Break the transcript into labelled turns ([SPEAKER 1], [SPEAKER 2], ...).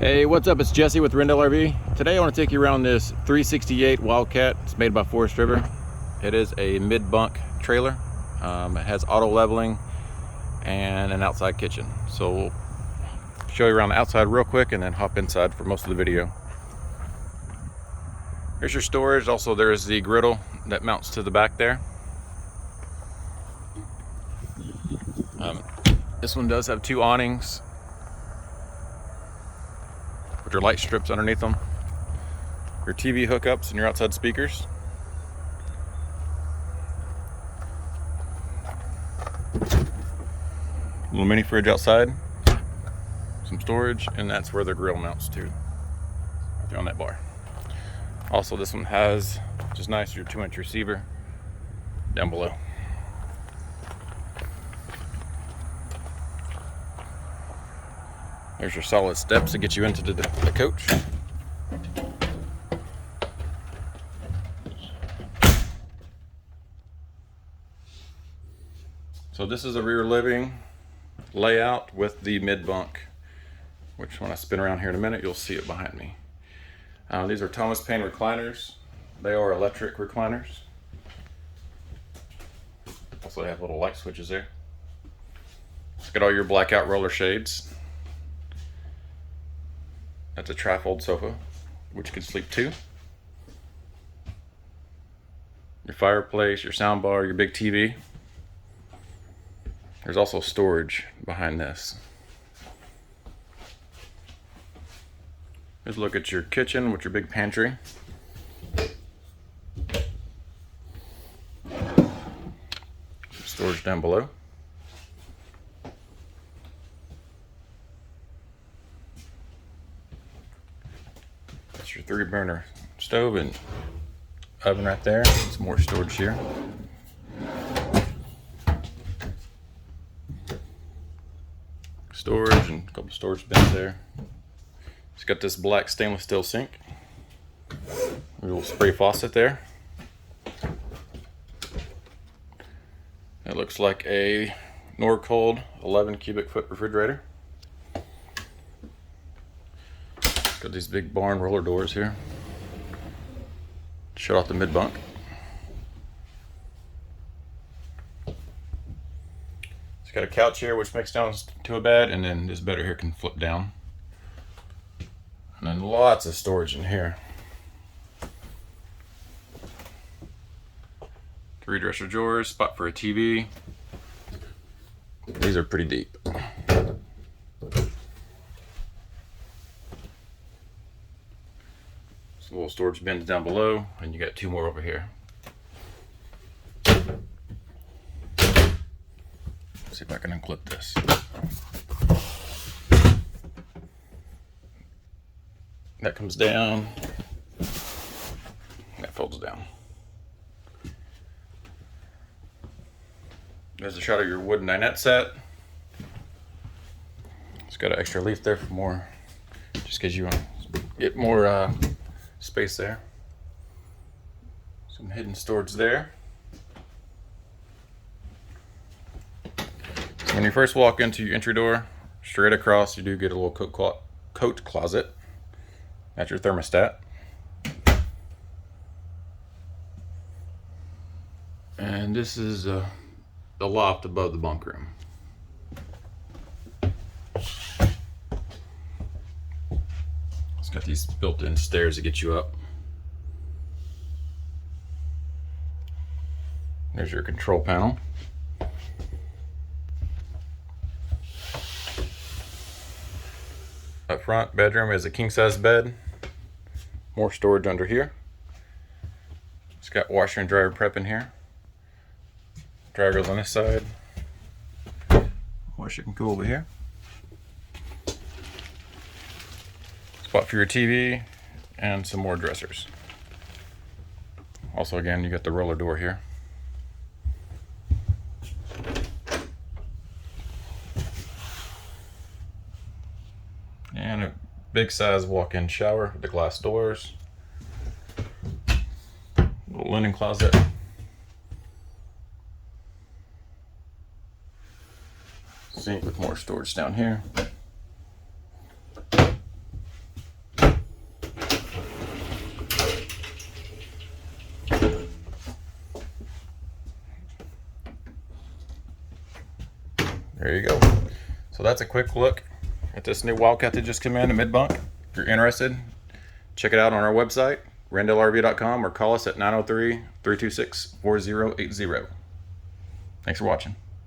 [SPEAKER 1] Hey, what's up? It's Jesse with Rendell RV. Today I want to take you around this 368 Wildcat. It's made by Forest River. It is a mid-bunk trailer. It has auto leveling and an outside kitchen. So we'll show you around the outside real quick and then hop inside for most of the video. Here's your storage. Also, there's the griddle that mounts to the back there. This one does have two awnings, which are light strips underneath them. Your TV hookups and your outside speakers. Little mini fridge outside. Some storage, and that's where the grill mounts to. Right there on that bar. Also, this one has, which is nice, your 2-inch receiver down below. There's your solid steps to get you into the coach. So this is a rear living layout with the mid bunk, which when I spin around here in a minute, you'll see it behind me. These are Thomas Paine recliners. They are electric recliners. Also, they have little light switches there. It's got all your blackout roller shades. That's a trifold sofa, which you can sleep two. Your fireplace, your sound bar, your big TV. There's also storage behind this. Here's a look at your kitchen with your big pantry. Storage down below. That's your 3-burner stove and oven right there. Some more storage here. Storage and a couple storage bins there. It's got this black stainless steel sink. A little spray faucet there. It looks like a Norcold 11 cubic foot refrigerator. Got these big barn roller doors here. Shut off the mid bunk. It's got a couch here which makes down to a bed, and then this bed here can flip down. And then lots of storage in here. 3 dresser drawers, spot for a TV. These are pretty deep. Some little storage bins down below, and you got 2 more over here. Let's see if I can unclip this. That comes down. That folds down. There's a shot of your wooden dinette set. It's got an extra leaf there for more, just because you want to get more space there. Some hidden storage there. So when you first walk into your entry door, straight across, you do get a little coat closet. That's your thermostat. And this is the loft above the bunk room. It's got these built-in stairs to get you up. There's your control panel. Up front, bedroom is a king-size bed. More storage under here. It's got washer and dryer prep in here. Dryer goes on this side. Washer can go over here. Spot for your TV and some more dressers. Also, again, you got the roller door here. And a big size walk-in shower with the glass doors. Little linen closet. Sink with more storage down here. There you go. So that's a quick look at this new Wildcat that just came in, a mid-bunk. If you're interested, check it out on our website, rendelrv.com, or call us at 903-326-4080. Thanks for watching.